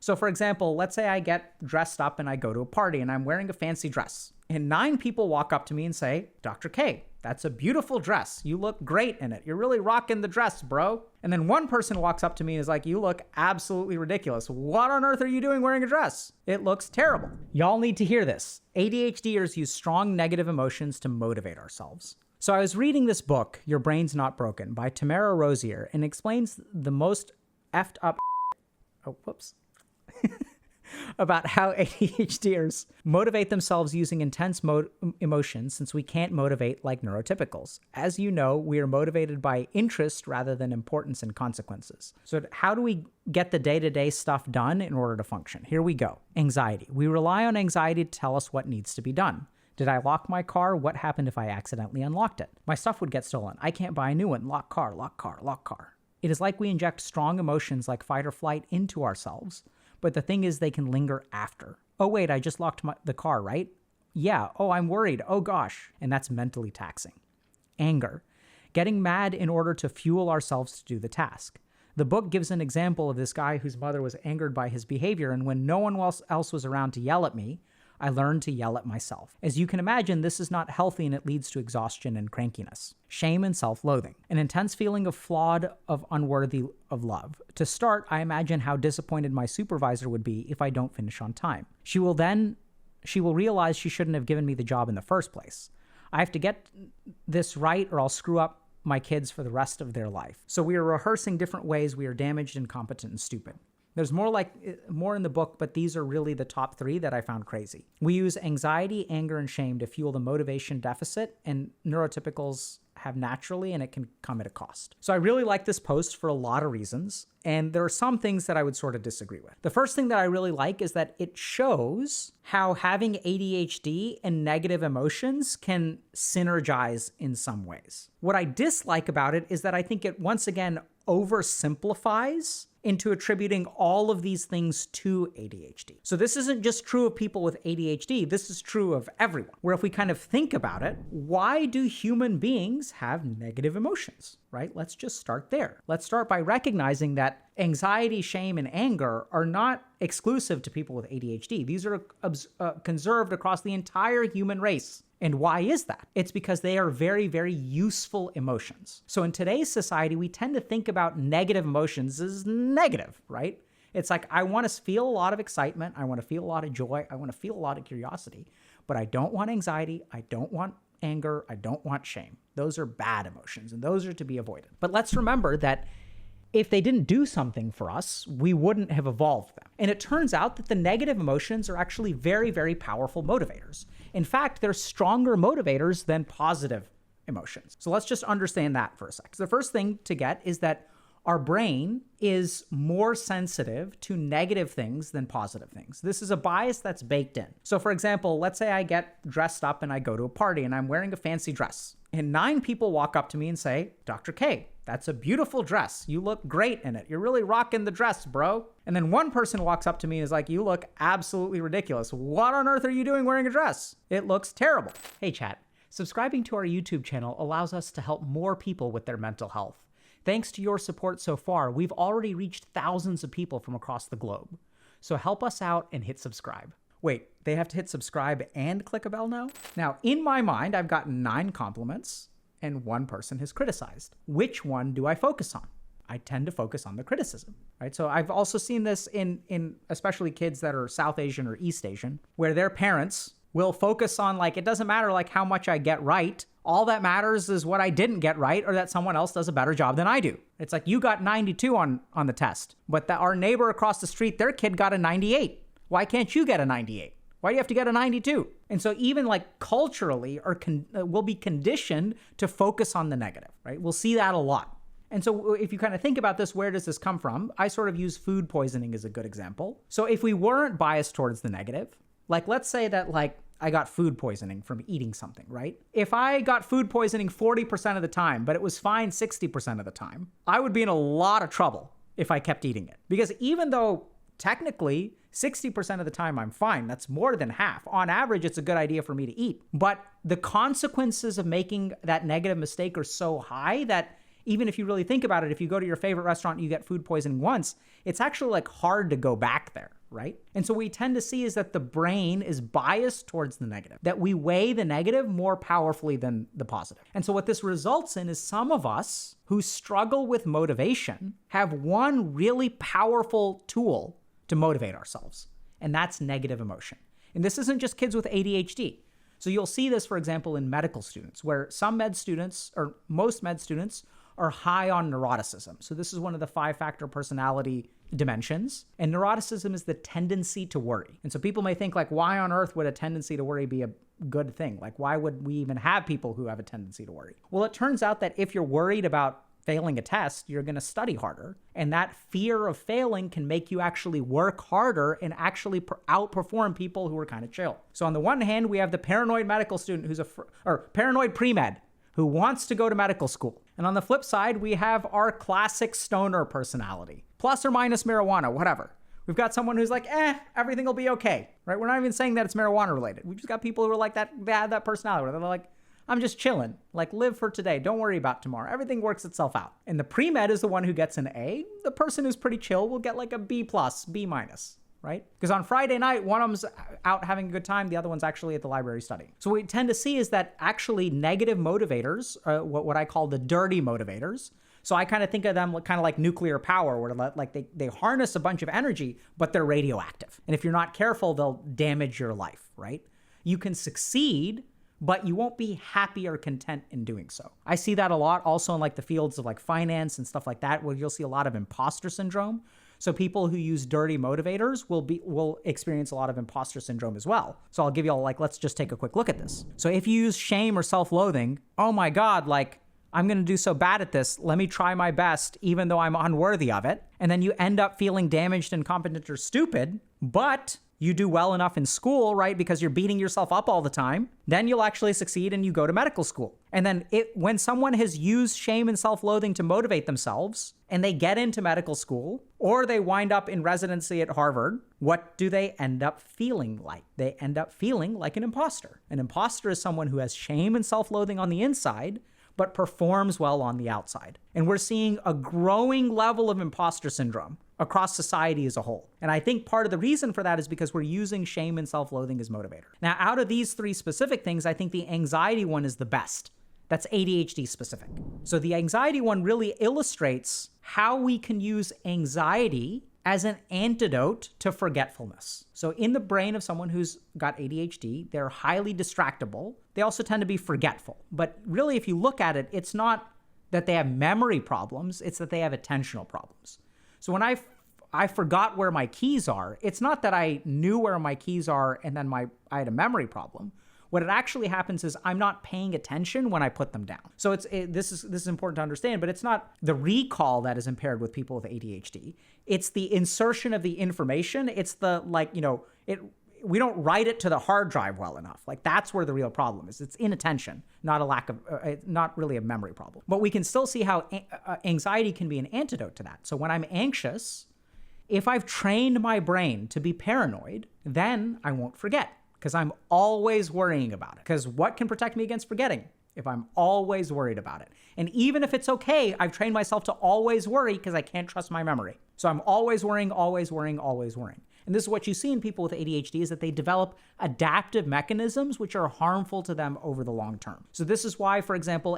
So for example, let's say I get dressed up and I go to a party and I'm wearing a fancy dress. And 9 people walk up to me and say, Dr. K, that's a beautiful dress. You look great in it. You're really rocking the dress, bro. And then one person walks up to me and is like, you look absolutely ridiculous. What on earth are you doing wearing a dress? It looks terrible. Y'all need to hear this. ADHDers use strong negative emotions to motivate ourselves. So I was reading this book, Your Brain's Not Broken, by Tamara Rosier, and explains the most effed up about how ADHDers motivate themselves using intense emotions, since we can't motivate like neurotypicals. As you know, we are motivated by interest rather than importance and consequences. So how do we get the day-to-day stuff done in order to function? Here we go. Anxiety. We rely on anxiety to tell us what needs to be done. Did I lock my car? What happened if I accidentally unlocked it? My stuff would get stolen. I can't buy a new one. Lock car, lock car, lock car. It is like we inject strong emotions like fight or flight into ourselves. But the thing is, they can linger after. Oh, wait, I just locked the car, right? Yeah. Oh, I'm worried. Oh, gosh. And that's mentally taxing. Anger. Getting mad in order to fuel ourselves to do the task. The book gives an example of this guy whose mother was angered by his behavior, and when no one else was around to yell at me, I learned to yell at myself. As you can imagine, this is not healthy and it leads to exhaustion and crankiness. Shame and self-loathing. An intense feeling of flawed, of unworthy of love. To start, I imagine how disappointed my supervisor would be if I don't finish on time. She will realize she shouldn't have given me the job in the first place. I have to get this right or I'll screw up my kids for the rest of their life. So we are rehearsing different ways we are damaged, incompetent, and stupid. There's more in the book, but these are really the top 3 that I found crazy. We use anxiety, anger, and shame to fuel the motivation deficit, and neurotypicals have naturally, and it can come at a cost. So I really like this post for a lot of reasons, and there are some things that I would sort of disagree with. The first thing that I really like is that it shows how having ADHD and negative emotions can synergize in some ways. What I dislike about it is that I think it once again oversimplifies into attributing all of these things to ADHD. So this isn't just true of people with ADHD, this is true of everyone. Where if we kind of think about it, why do human beings have negative emotions, right? Let's just start there. Let's start by recognizing that anxiety, shame, and anger are not exclusive to people with ADHD. These are conserved across the entire human race. And why is that? It's because they are very, very useful emotions. So in today's society, we tend to think about negative emotions as negative, right? It's like, I want to feel a lot of excitement. I want to feel a lot of joy. I want to feel a lot of curiosity, but I don't want anxiety. I don't want anger. I don't want shame. Those are bad emotions, and those are to be avoided. But let's remember that if they didn't do something for us, we wouldn't have evolved them. And it turns out that the negative emotions are actually very, very powerful motivators. In fact, they're stronger motivators than positive emotions. So let's just understand that for a sec. So the first thing to get is that our brain is more sensitive to negative things than positive things. This is a bias that's baked in. So for example, let's say I get dressed up and I go to a party and I'm wearing a fancy dress. And 9 people walk up to me and say, Dr. K, that's a beautiful dress. You look great in it. You're really rocking the dress, bro. And then one person walks up to me and is like, you look absolutely ridiculous. What on earth are you doing wearing a dress? It looks terrible. Hey chat, subscribing to our YouTube channel allows us to help more people with their mental health. Thanks to your support so far, we've already reached thousands of people from across the globe. So help us out and hit subscribe. Wait, they have to hit subscribe and click a bell now? Now, in my mind, I've gotten 9 compliments and 1 person has criticized. Which one do I focus on? I tend to focus on the criticism, right? So I've also seen this in especially kids that are South Asian or East Asian, where their parents will focus on like, it doesn't matter like how much I get right. All that matters is what I didn't get right or that someone else does a better job than I do. It's like, you got 92 on the test, but our neighbor across the street, their kid got a 98. Why can't you get a 98? Why do you have to get a 92? And so even like culturally we'll be conditioned to focus on the negative, right? We'll see that a lot. And so if you kind of think about this, where does this come from? I sort of use food poisoning as a good example. So if we weren't biased towards the negative, like let's say that like I got food poisoning from eating something, right? If I got food poisoning 40% of the time, but it was fine 60% of the time, I would be in a lot of trouble if I kept eating it. Because even though technically 60% of the time I'm fine, that's more than half. On average, it's a good idea for me to eat. But the consequences of making that negative mistake are so high that even if you really think about it, if you go to your favorite restaurant and you get food poisoning once, it's actually like hard to go back there. right? And so what we tend to see is that the brain is biased towards the negative, that we weigh the negative more powerfully than the positive. And so what this results in is some of us who struggle with motivation have one really powerful tool to motivate ourselves, and that's negative emotion. And this isn't just kids with ADHD. So you'll see this, for example, in medical students, where some med students, or most med students, are high on neuroticism. So this is one of the 5-factor personality dimensions. And neuroticism is the tendency to worry. And so people may think, like, why on earth would a tendency to worry be a good thing? Like, why would we even have people who have a tendency to worry? Well, it turns out that if you're worried about failing a test, you're going to study harder. And that fear of failing can make you actually work harder and actually outperform people who are kind of chill. So on the one hand, we have the paranoid medical student who's paranoid pre-med who wants to go to medical school. And on the flip side, we have our classic stoner personality, plus or minus marijuana, whatever. We've got someone who's like, everything will be okay, right? We're not even saying that it's marijuana related. We've just got people who are like that, they have that personality where they're like, I'm just chilling, like live for today. Don't worry about tomorrow. Everything works itself out. And the pre-med is the one who gets an A. The person who's pretty chill will get like a B+, B-, right? Because on Friday night, one of them's out having a good time. The other one's actually at the library studying. So what we tend to see is that actually negative motivators, what I call the dirty motivators. So I kind of think of them kind of like nuclear power, where like they harness a bunch of energy, but they're radioactive. And if you're not careful, they'll damage your life, right? You can succeed, but you won't be happy or content in doing so. I see that a lot also in like the fields of like finance and stuff like that, where you'll see a lot of imposter syndrome. So people who use dirty motivators will experience a lot of imposter syndrome as well. So I'll give you all, like, let's just take a quick look at this. So if you use shame or self-loathing, oh my God, like, I'm going to do so bad at this. Let me try my best, even though I'm unworthy of it. And then you end up feeling damaged, incompetent, or stupid, but you do well enough in school, right? Because you're beating yourself up all the time. Then you'll actually succeed and you go to medical school. And then when someone has used shame and self-loathing to motivate themselves and they get into medical school or they wind up in residency at Harvard, what do they end up feeling like? They end up feeling like an imposter. An imposter is someone who has shame and self-loathing on the inside, but performs well on the outside. And we're seeing a growing level of imposter syndrome across society as a whole. And I think part of the reason for that is because we're using shame and self-loathing as motivator. Now, out of these 3 specific things, I think the anxiety one is the best. That's ADHD specific. So the anxiety one really illustrates how we can use anxiety as an antidote to forgetfulness. So in the brain of someone who's got ADHD, they're highly distractible. They also tend to be forgetful. But really, if you look at it, it's not that they have memory problems, it's that they have attentional problems. So when I forgot where my keys are, it's not that I knew where my keys are and then I had a memory problem. What it actually happens is I'm not paying attention when I put them down. So this is important to understand, but it's not the recall that is impaired with people with ADHD. It's the insertion of the information. It's the, we don't write it to the hard drive well enough. Like, that's where the real problem is. It's inattention, not a lack of, not really a memory problem. But we can still see how anxiety can be an antidote to that. So when I'm anxious, if I've trained my brain to be paranoid, then I won't forget, because I'm always worrying about it. Because what can protect me against forgetting? If I'm always worried about it. And even if it's okay, I've trained myself to always worry because I can't trust my memory. So I'm always worrying, always worrying, always worrying. And this is what you see in people with ADHD, is that they develop adaptive mechanisms which are harmful to them over the long term. So this is why, for example,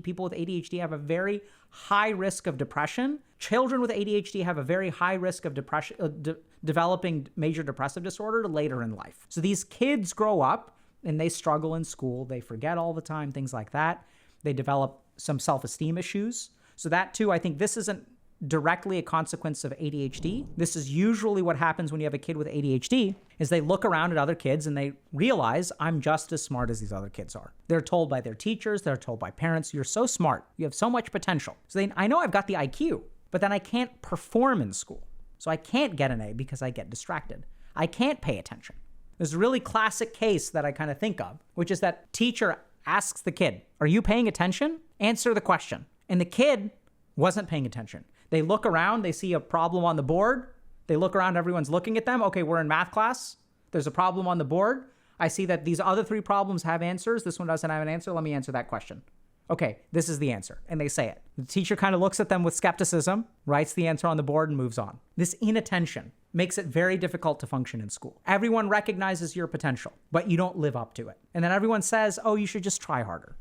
people with ADHD have a very high risk of depression. Children with ADHD have a very high risk of depression, developing major depressive disorder later in life. So these kids grow up and they struggle in school. They forget all the time, things like that. They develop some self-esteem issues. So that too, I think this isn't directly a consequence of ADHD. This is usually what happens when you have a kid with ADHD, is they look around at other kids and they realize, I'm just as smart as these other kids are. They're told by their teachers, they're told by parents, you're so smart, you have so much potential. So I know I've got the IQ, but then I can't perform in school. So I can't get an A because I get distracted. I can't pay attention. There's a really classic case that I kind of think of, which is that teacher asks the kid, are you paying attention? Answer the question. And the kid wasn't paying attention. They look around, they see a problem on the board. They look around, everyone's looking at them. Okay, we're in math class. There's a problem on the board. I see that these other 3 problems have answers. This one doesn't have an answer. Let me answer that question. Okay, this is the answer. And they say it. The teacher kind of looks at them with skepticism, writes the answer on the board and moves on. This inattention. makes it very difficult to function in school. Everyone recognizes your potential, but you don't live up to it. And then everyone says, oh, you should just try harder.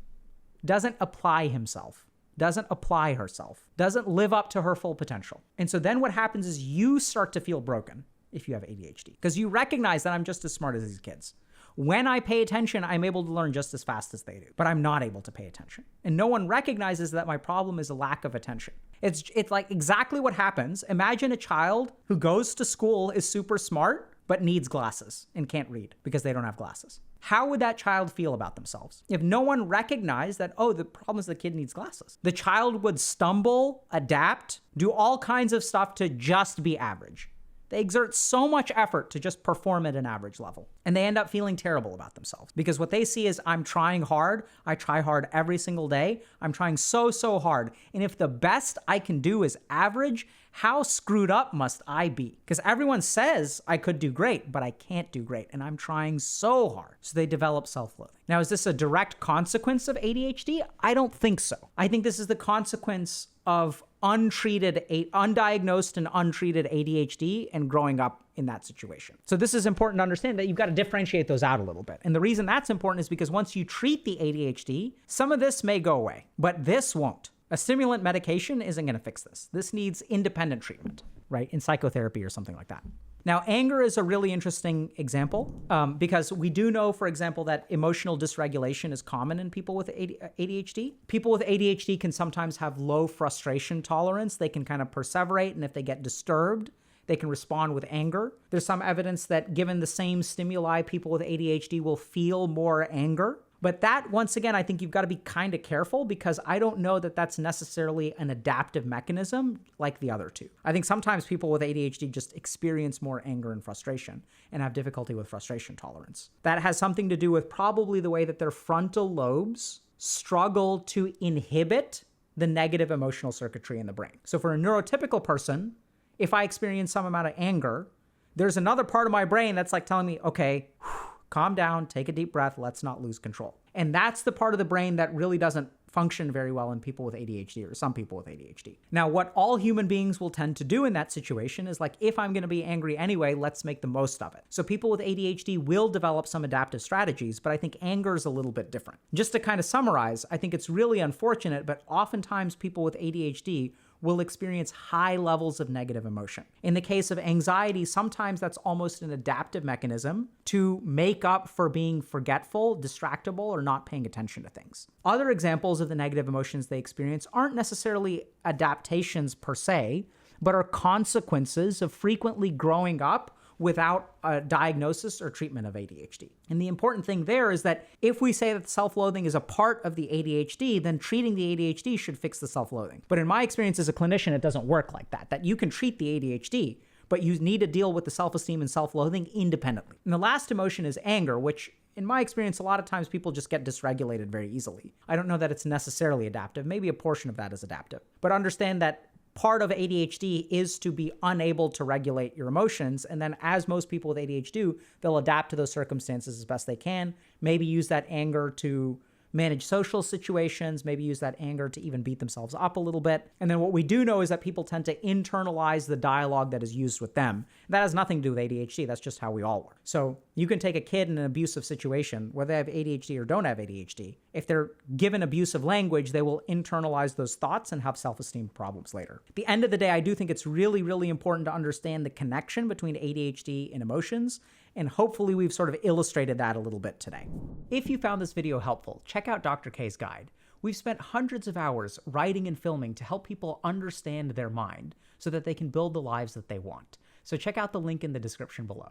Doesn't apply himself, doesn't apply herself, doesn't live up to her full potential. And so then what happens is you start to feel broken if you have ADHD, because you recognize that I'm just as smart as these kids. When I pay attention, I'm able to learn just as fast as they do, but I'm not able to pay attention. And no one recognizes that my problem is a lack of attention. It's like exactly what happens. Imagine a child who goes to school, is super smart, but needs glasses and can't read because they don't have glasses. How would that child feel about themselves if no one recognized that, oh, the problem is the kid needs glasses? The child would stumble, adapt, do all kinds of stuff to just be average. They exert so much effort to just perform at an average level. And they end up feeling terrible about themselves because what they see is, I'm trying hard. I try hard every single day. I'm trying so hard. And if the best I can do is average, how screwed up must I be? Because everyone says I could do great, but I can't do great. And I'm trying so hard. So they develop self-loathing. Now, is this a direct consequence of ADHD? I don't think so. I think this is the consequence of undiagnosed and untreated ADHD and growing up in that situation. So this is important to understand that you've got to differentiate those out a little bit. And the reason that's important is because once you treat the ADHD, some of this may go away, but this won't. A stimulant medication isn't going to fix this. This needs independent treatment, right? In psychotherapy or something like that. Now, anger is a really interesting example because we do know, for example, that emotional dysregulation is common in people with ADHD. People with ADHD can sometimes have low frustration tolerance. They can kind of perseverate, and if they get disturbed, they can respond with anger. There's some evidence that given the same stimuli, people with ADHD will feel more anger. But that, once again, I think you've got to be kind of careful because I don't know that that's necessarily an adaptive mechanism like the other two. I think sometimes people with ADHD just experience more anger and frustration and have difficulty with frustration tolerance. That has something to do with probably the way that their frontal lobes struggle to inhibit the negative emotional circuitry in the brain. So for a neurotypical person, if I experience some amount of anger, there's another part of my brain that's like telling me, okay, calm down, take a deep breath, let's not lose control. And that's the part of the brain that really doesn't function very well in people with ADHD or some people with ADHD. Now, what all human beings will tend to do in that situation is like, if I'm going to be angry anyway, let's make the most of it. So people with ADHD will develop some adaptive strategies, but I think anger is a little bit different. Just to kind of summarize, I think it's really unfortunate, but oftentimes people with ADHD will experience high levels of negative emotion. In the case of anxiety, sometimes that's almost an adaptive mechanism to make up for being forgetful, distractible, or not paying attention to things. Other examples of the negative emotions they experience aren't necessarily adaptations per se, but are consequences of frequently growing up without a diagnosis or treatment of ADHD. And the important thing there is that if we say that self-loathing is a part of the ADHD, then treating the ADHD should fix the self-loathing. But in my experience as a clinician, it doesn't work like that, that you can treat the ADHD, but you need to deal with the self-esteem and self-loathing independently. And the last emotion is anger, which in my experience, a lot of times people just get dysregulated very easily. I don't know that it's necessarily adaptive. Maybe a portion of that is adaptive. But understand that part of ADHD is to be unable to regulate your emotions. And then as most people with ADHD do, they'll adapt to those circumstances as best they can, maybe use that anger to manage social situations, maybe use that anger to even beat themselves up a little bit. And then what we do know is that people tend to internalize the dialogue that is used with them. That has nothing to do with ADHD. That's just how we all work. So you can take a kid in an abusive situation, whether they have ADHD or don't have ADHD. If they're given abusive language, they will internalize those thoughts and have self-esteem problems later. At the end of the day, I do think it's really, really important to understand the connection between ADHD and emotions. And hopefully we've sort of illustrated that a little bit today. If you found this video helpful, check out Dr. K's guide. We've spent hundreds of hours writing and filming to help people understand their mind so that they can build the lives that they want. So check out the link in the description below.